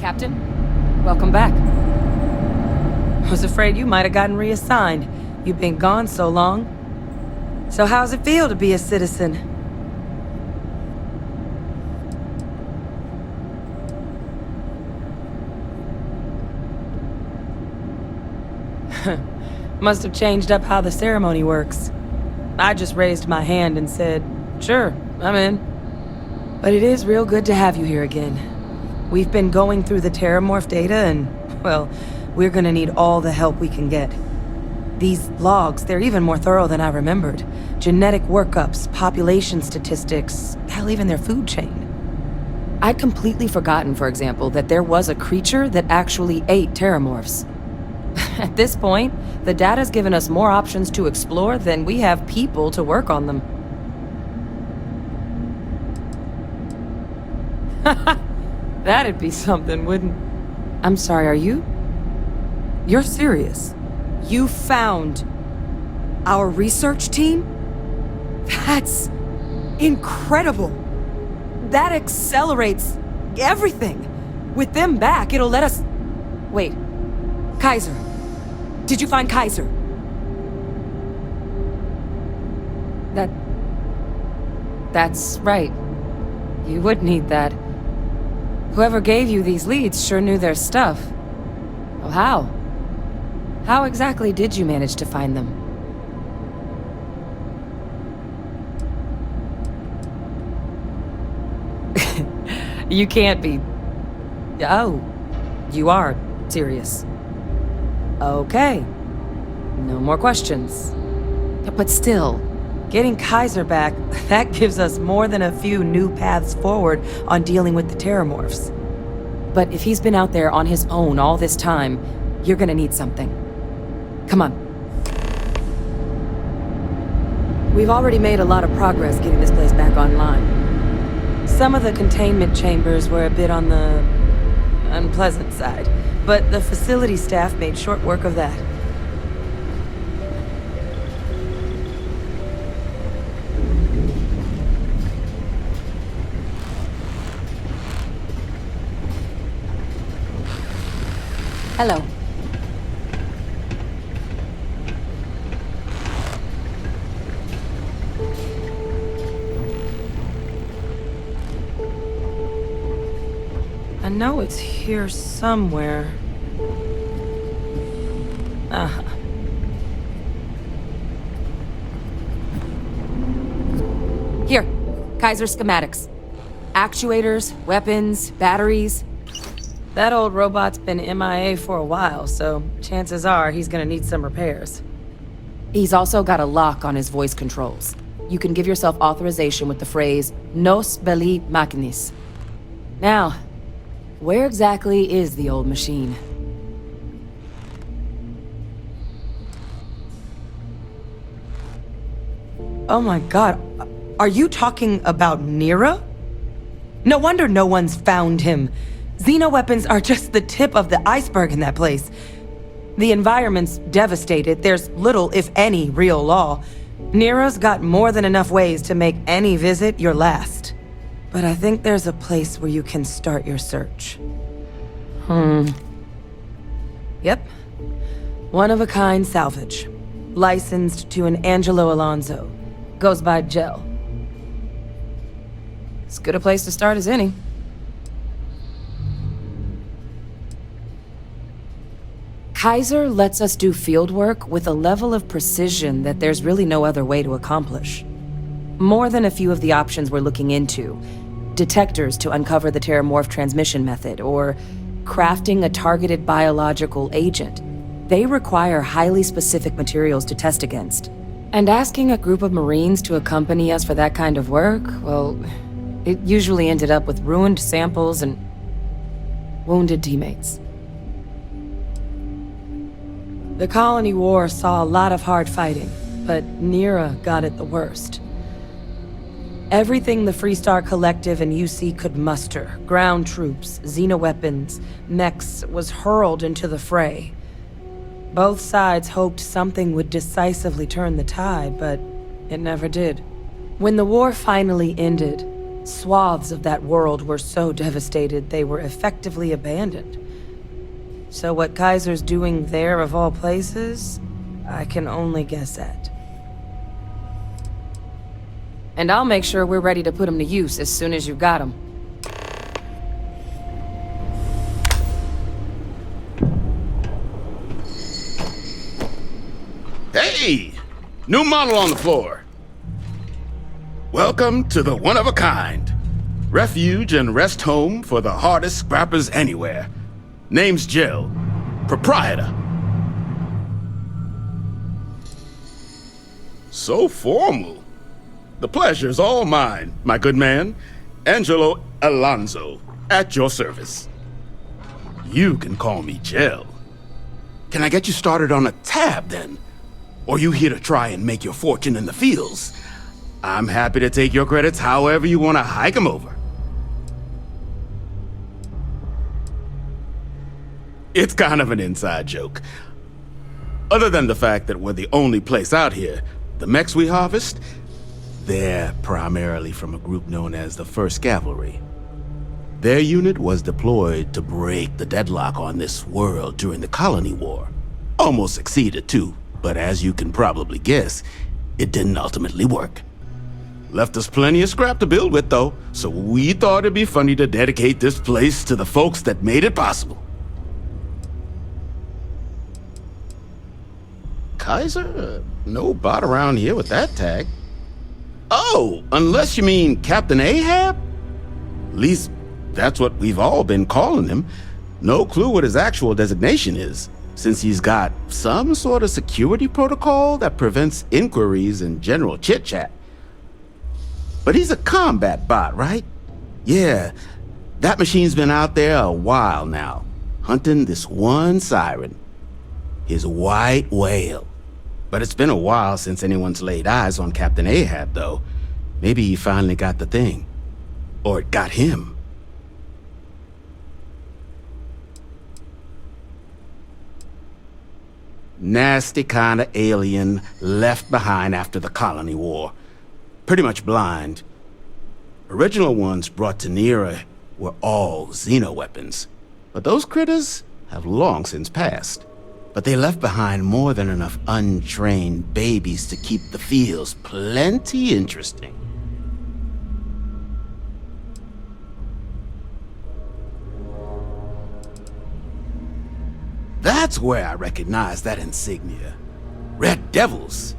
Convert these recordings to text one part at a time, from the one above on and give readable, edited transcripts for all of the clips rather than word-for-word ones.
Captain. Welcome back. Was afraid you might have gotten reassigned. You've been gone so long. So how's it feel to be a citizen? Must have changed up how the ceremony works. I just raised my hand and said, sure, I'm in. But it is real good to have you here again. We've been going through the Terrormorph data and, well, we're gonna need all the help we can get. These logs, they're even more thorough than I remembered. Genetic workups, population statistics, hell, even their food chain. I'd completely forgotten, for example, that there was a creature that actually ate Terrormorphs. At this point, the data's given us more options to explore than we have people to work on them. That'd be something, wouldn't... I'm sorry, are you? You're serious? You found our research team? That's incredible. That accelerates everything. With them back, it'll let us... Wait. Kaiser. Did you find Kaiser? That's right. You would need that. Whoever gave you these leads sure knew their stuff. Well, how? How exactly did you manage to find them? You can't be... Oh, you are serious. Okay. No more questions. But still, getting Kaiser back, that gives us more than a few new paths forward on dealing with the Terrormorphs. But if he's been out there on his own all this time, you're gonna need something. Come on. We've already made a lot of progress getting this place back online. Some of the containment chambers were a bit on the unpleasant side, but the facility staff made short work of that. Hello. I know it's here somewhere. Uh-huh. Here, Kaiser schematics. Actuators, weapons, batteries. That old robot's been MIA for a while, so chances are he's gonna need some repairs. He's also got a lock on his voice controls. You can give yourself authorization with the phrase, Nos belli machinis. Now, where exactly is the old machine? Oh my god, are you talking about Niira? No wonder no one's found him. Xenoweapons are just the tip of the iceberg in that place. The environment's devastated. There's little, if any, real law. Niira's got more than enough ways to make any visit your last. But I think there's a place where you can start your search. Yep. One-of-a-kind salvage. Licensed to an Angelo Alonso. Goes by Gel. As good a place to start as any. Kaiser lets us do field work with a level of precision that there's really no other way to accomplish. More than a few of the options we're looking into. Detectors to uncover the Terrormorph transmission method, or crafting a targeted biological agent. They require highly specific materials to test against. And asking a group of Marines to accompany us for that kind of work, well, it usually ended up with ruined samples and wounded teammates. The Colony War saw a lot of hard fighting, but Niira got it the worst. Everything the Freestar Collective and UC could muster, ground troops, xenoweapons, mechs, was hurled into the fray. Both sides hoped something would decisively turn the tide, but it never did. When the war finally ended, Swaths of that world were so devastated they were effectively abandoned. So what Kaiser's doing there of all places, I can only guess at. And I'll make sure we're ready to put him to use as soon as you've got him. Hey! New model on the floor. Welcome to the one-of-a-kind. Refuge and rest home for the hardest scrappers anywhere. Name's Jill. Proprietor. So formal. The pleasure's all mine, my good man. Angelo Alonso, at your service. You can call me Jill. Can I get you started on a tab, then? Or you here to try and make your fortune in the fields? I'm happy to take your credits however you want to hike them over. It's kind of an inside joke. Other than the fact that we're the only place out here, the mechs we harvest, they're primarily from a group known as the 1st Cavalry. Their unit was deployed to break the deadlock on this world during the Colony War. Almost succeeded too, but as you can probably guess, it didn't ultimately work. Left us plenty of scrap to build with though, so we thought it'd be funny to dedicate this place to the folks that made it possible. Kaiser? No bot around here with that tag. Oh, unless you mean Captain Ahab? At least, that's what we've all been calling him. No clue what his actual designation is, since he's got some sort of security protocol that prevents inquiries and general chit-chat. But he's a combat bot, right? Yeah, that machine's been out there a while now, hunting this one siren. His white whale. But it's been a while since anyone's laid eyes on Captain Ahab, though. Maybe he finally got the thing. Or it got him. Nasty kind of alien left behind after the Colony War. Pretty much blind. Original ones brought to Niira were all xeno-weapons. But those critters have long since passed. But they left behind more than enough untrained babies to keep the fields plenty interesting. That's where I recognize that insignia. Red Devils.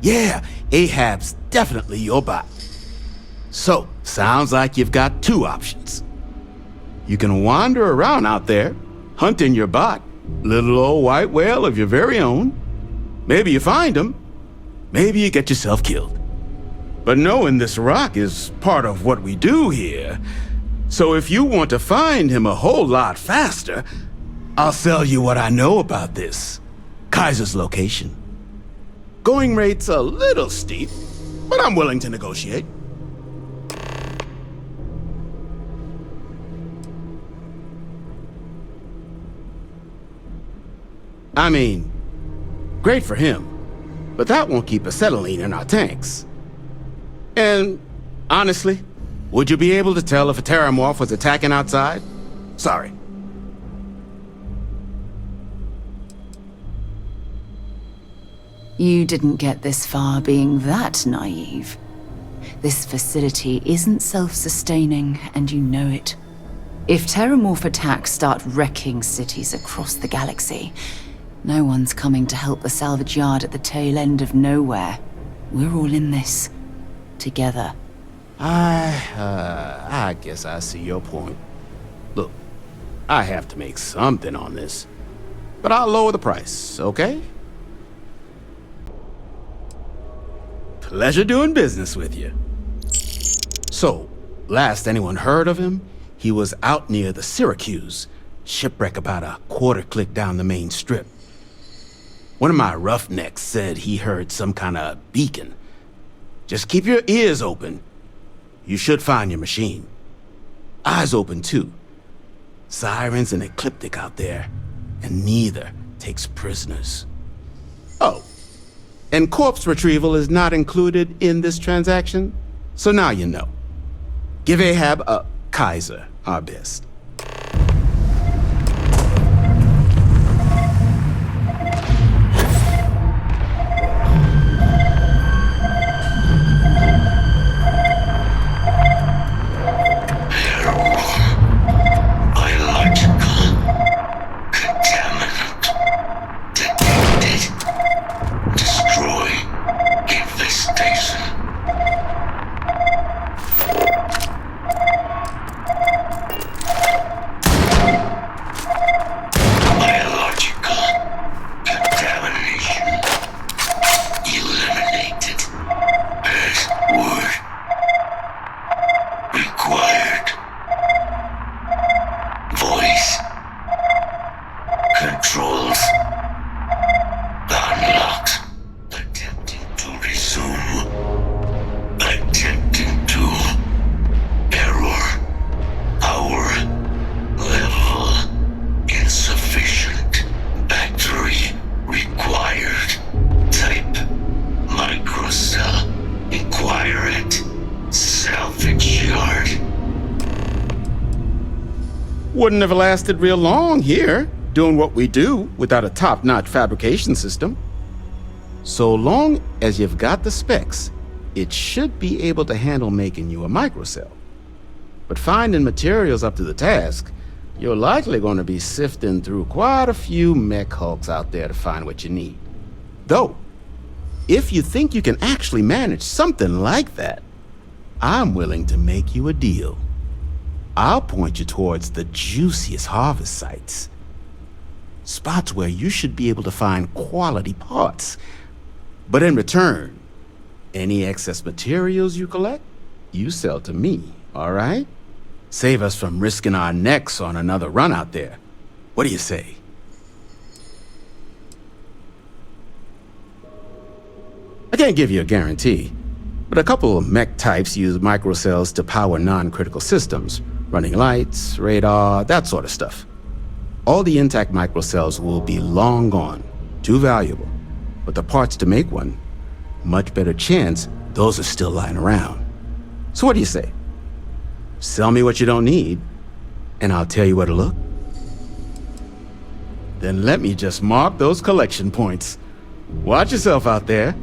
Yeah, Ahab's definitely your bot. So, sounds like you've got two options. You can wander around out there, hunting your bot, little old white whale of your very own. Maybe you find him. Maybe you get yourself killed. But knowing this rock is part of what we do here. So if you want to find him a whole lot faster, I'll sell you what I know about this. Kaiser's location. Going rate's a little steep, but I'm willing to negotiate. I mean, great for him, but that won't keep acetylene in our tanks. And honestly, would you be able to tell if a terrormorph was attacking outside? Sorry. You didn't get this far being that naive. This facility isn't self-sustaining, and you know it. If terrormorph attacks start wrecking cities across the galaxy, no one's coming to help the salvage yard at the tail end of nowhere. We're all in this. Together. I guess I see your point. Look, I have to make something on this. But I'll lower the price, okay? Pleasure doing business with you. So, last anyone heard of him, he was out near the Syracuse, shipwreck about a quarter click down the main strip. One of my roughnecks said he heard some kind of beacon. Just keep your ears open. You should find your machine. Eyes open too. Sirens and ecliptic out there, and neither takes prisoners. Oh, and corpse retrieval is not included in this transaction, so now you know. Give Ahab a Kaiser our best. Wouldn't have lasted real long here, doing what we do without a top-notch fabrication system. So long as you've got the specs, it should be able to handle making you a microcell. But finding materials up to the task, you're likely going to be sifting through quite a few mech hulks out there to find what you need. Though, if you think you can actually manage something like that, I'm willing to make you a deal. I'll point you towards the juiciest harvest sites. Spots where you should be able to find quality parts. But in return, any excess materials you collect, you sell to me, all right? Save us from risking our necks on another run out there. What do you say? I can't give you a guarantee, but a couple of mech types use microcells to power non-critical systems, running lights, radar, that sort of stuff. All the intact microcells will be long gone, too valuable. But the parts to make one, much better chance those are still lying around. So what do you say? Sell me what you don't need, and I'll tell you where to look. Then let me just mark those collection points. Watch yourself out there.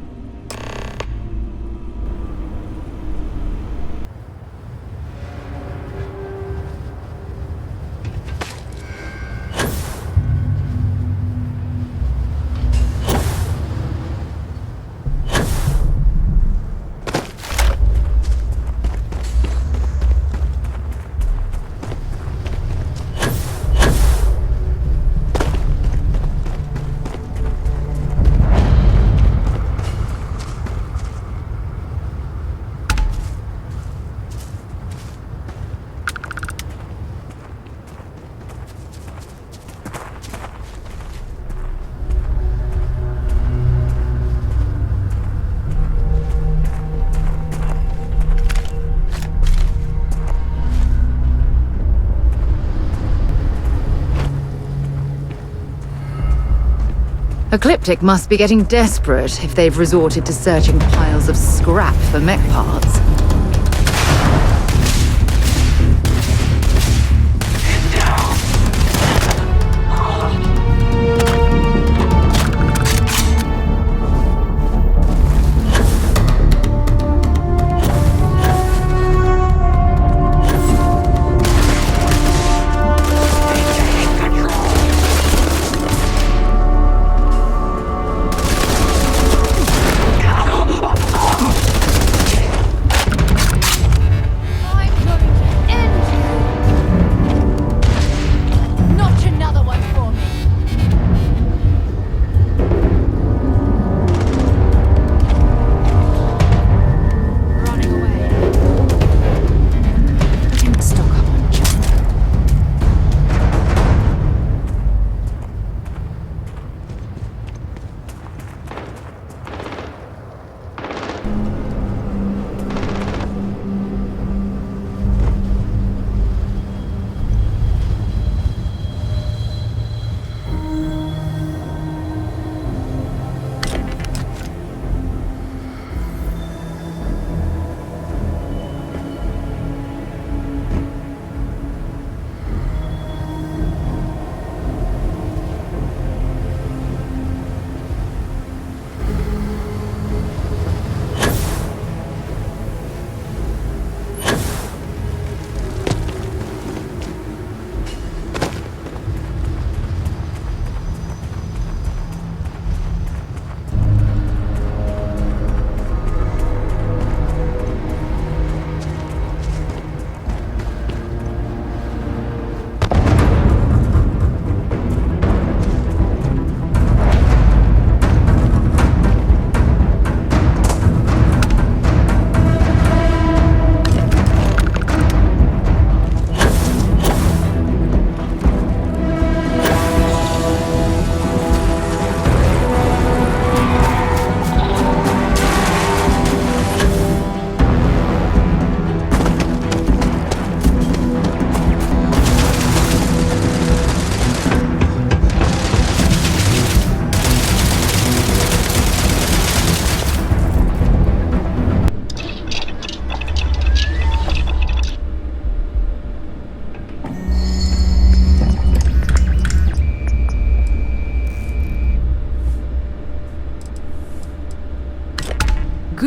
Ecliptic must be getting desperate if they've resorted to searching piles of scrap for mech parts.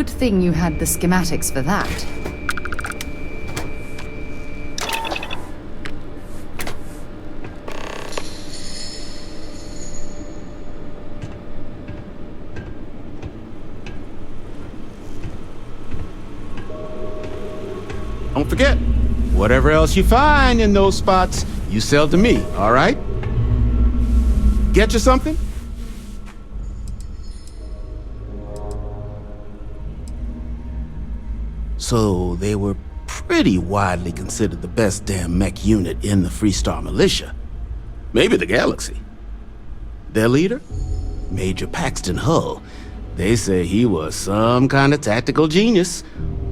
Good thing you had the schematics for that. Don't forget, whatever else you find in those spots, you sell to me, all right? Get you something? So they were pretty widely considered the best damn mech unit in the Freestar militia. Maybe the galaxy. Their leader? Major Paxton Hull. They say he was some kind of tactical genius.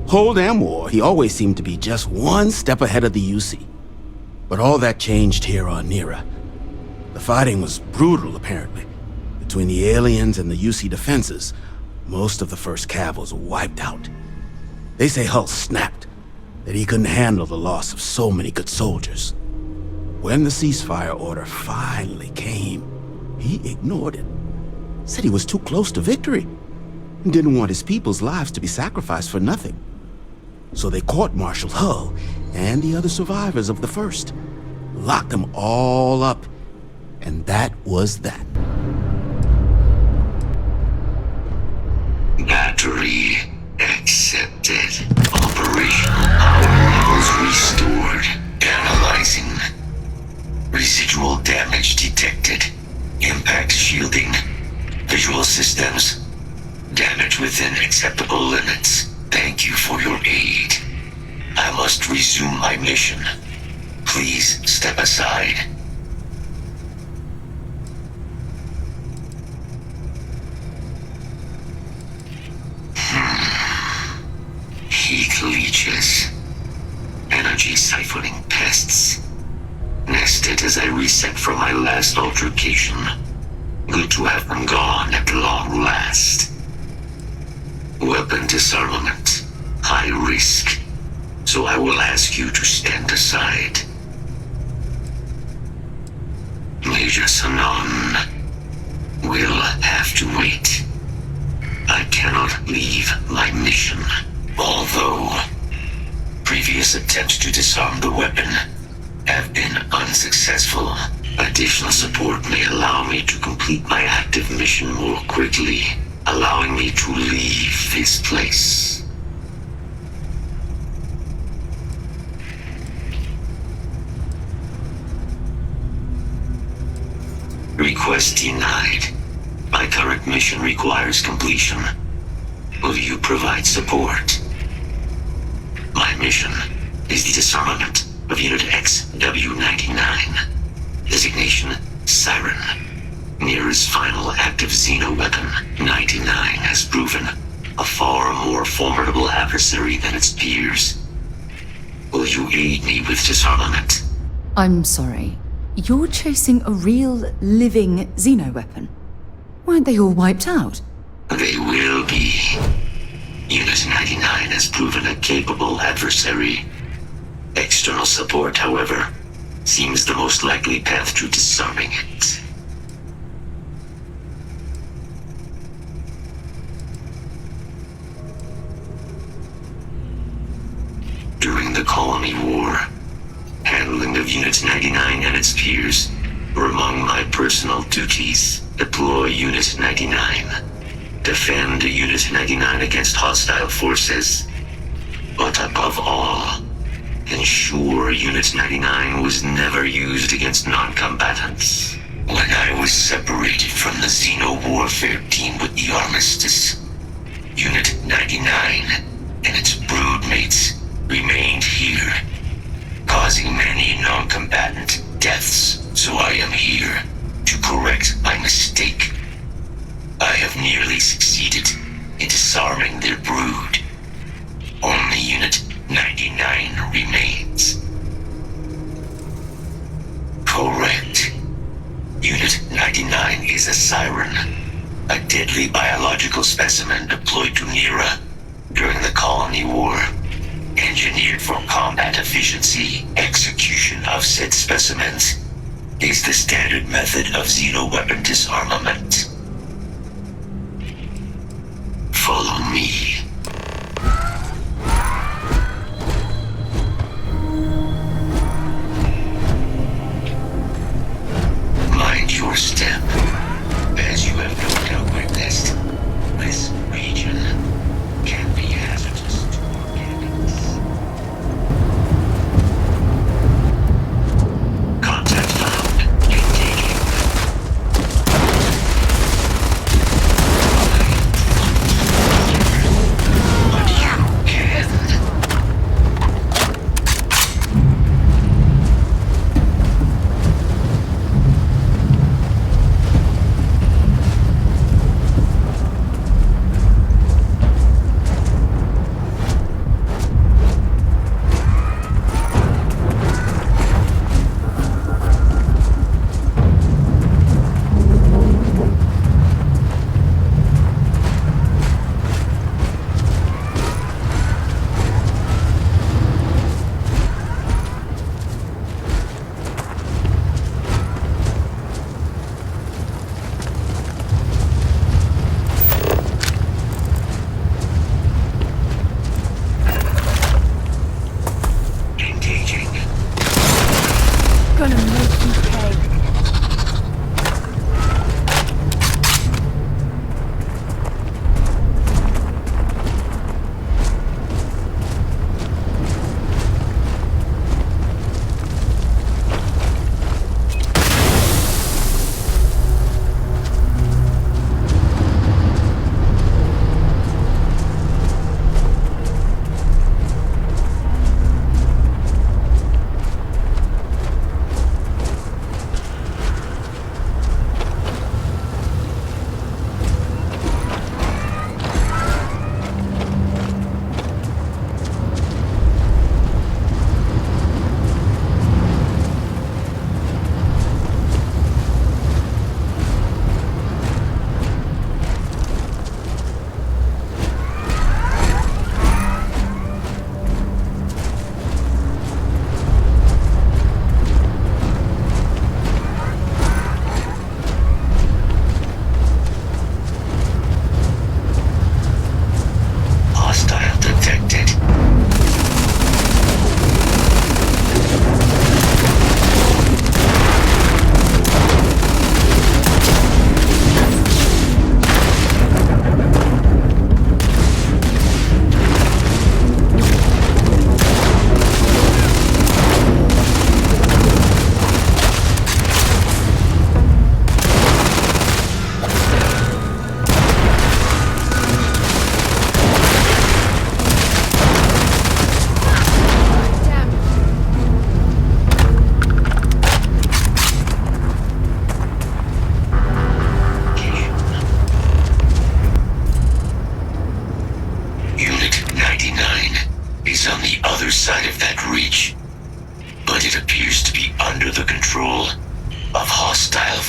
Whole damn war, he always seemed to be just one step ahead of the UC. But all that changed here on Niira. The fighting was brutal, apparently. Between the aliens and the UC defenses, most of the first cav was wiped out. They say Hull snapped, that he couldn't handle the loss of so many good soldiers. When the ceasefire order finally came, he ignored it. Said he was too close to victory, and didn't want his people's lives to be sacrificed for nothing. So they court-martialed Hull and the other survivors of the first, locked them all up, and that was that. Battery accepted. Operational power levels restored. Analyzing. Residual damage detected. Impact shielding. Visual systems. Damage within acceptable limits. Thank you for your aid. I must resume my mission. Please step aside. Heat leeches. Energy siphoning pests. Nested as I reset from my last altercation. Good to have them gone at long last. Weapon disarmament. High risk. So I will ask you to stand aside. Major Sanon will have to wait. I cannot leave my mission. Although previous attempts to disarm the weapon have been unsuccessful, additional support may allow me to complete my active mission more quickly, allowing me to leave this place. Request denied. My current mission requires completion. Will you provide support? My mission is the disarmament of Unit XW-99. Designation, Siren. Niira's final active Xeno weapon, 99, has proven a far more formidable adversary than its peers. Will you aid me with disarmament? I'm sorry. You're chasing a real, living Xeno weapon. Weren't they all wiped out? They will be. Unit 99 has proven a capable adversary. External support, however, seems the most likely path to disarming it. During the Colony War, handling of Unit 99 and its peers were among my personal duties. Deploy Unit 99. Defend Unit 99 against hostile forces. But above all, ensure Unit 99 was never used against non-combatants. When I was separated from the Xeno warfare team with the Armistice, Unit 99 and its broodmates remained here, causing many non-combatant deaths, so I am here to correct my mistake. I have nearly succeeded in disarming their brood. Only Unit 99 remains. Correct. Unit 99 is a Siren, a deadly biological specimen deployed to Niira during the Colony War. Engineered for combat efficiency, execution of said specimens is the standard method of Xeno weapon disarmament. Follow me.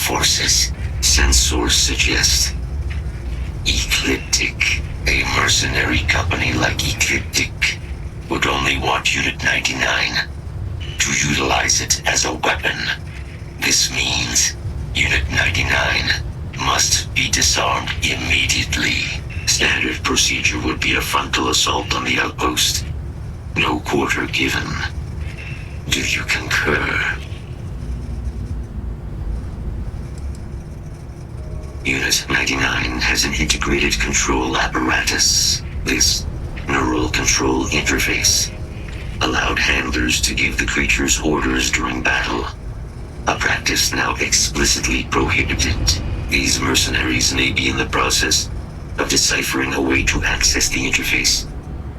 forces. Sensors suggest Ecliptic, a mercenary company like Ecliptic, would only want Unit 99 to utilize it as a weapon. This means Unit 99 must be disarmed immediately. Standard procedure would be a frontal assault on the outpost. No quarter given. Do you concur? Unit 99 has an integrated control apparatus. This neural control interface allowed handlers to give the creatures orders during battle, a practice now explicitly prohibited. These mercenaries may be in the process of deciphering a way to access the interface,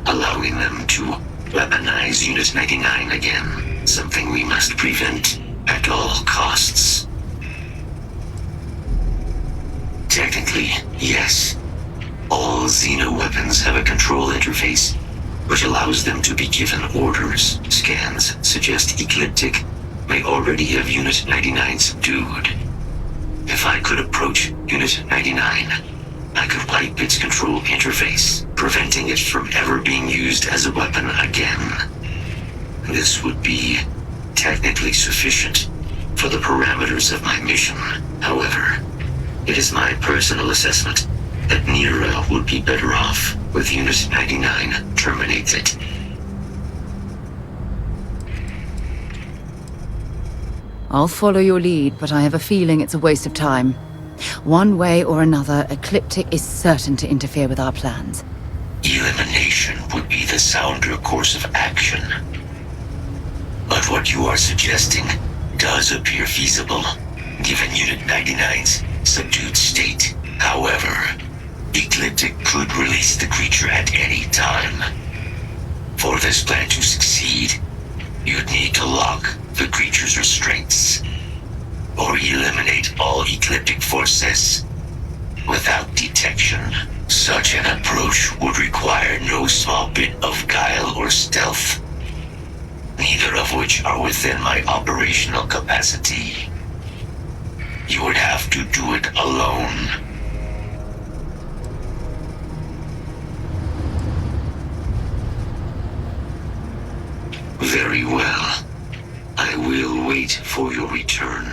allowing them to weaponize Unit 99 again, something we must prevent at all costs. Technically, yes. All Xeno weapons have a control interface, which allows them to be given orders. Scans suggest Ecliptic may already have Unit 99 subdued. If I could approach Unit 99, I could wipe its control interface, preventing it from ever being used as a weapon again. This would be technically sufficient for the parameters of my mission. However, it is my personal assessment that Niira would be better off with Unit 99 terminated. I'll follow your lead, but I have a feeling it's a waste of time. One way or another, Ecliptic is certain to interfere with our plans. Elimination would be the sounder course of action. But what you are suggesting does appear feasible, given Unit 99's subdued state. However, Ecliptic could release the creature at any time. For this plan to succeed, you'd need to lock the creature's restraints, or eliminate all Ecliptic forces without detection. Such an approach would require no small bit of guile or stealth, neither of which are within my operational capacity. You would have to do it alone. Very well. I will wait for your return.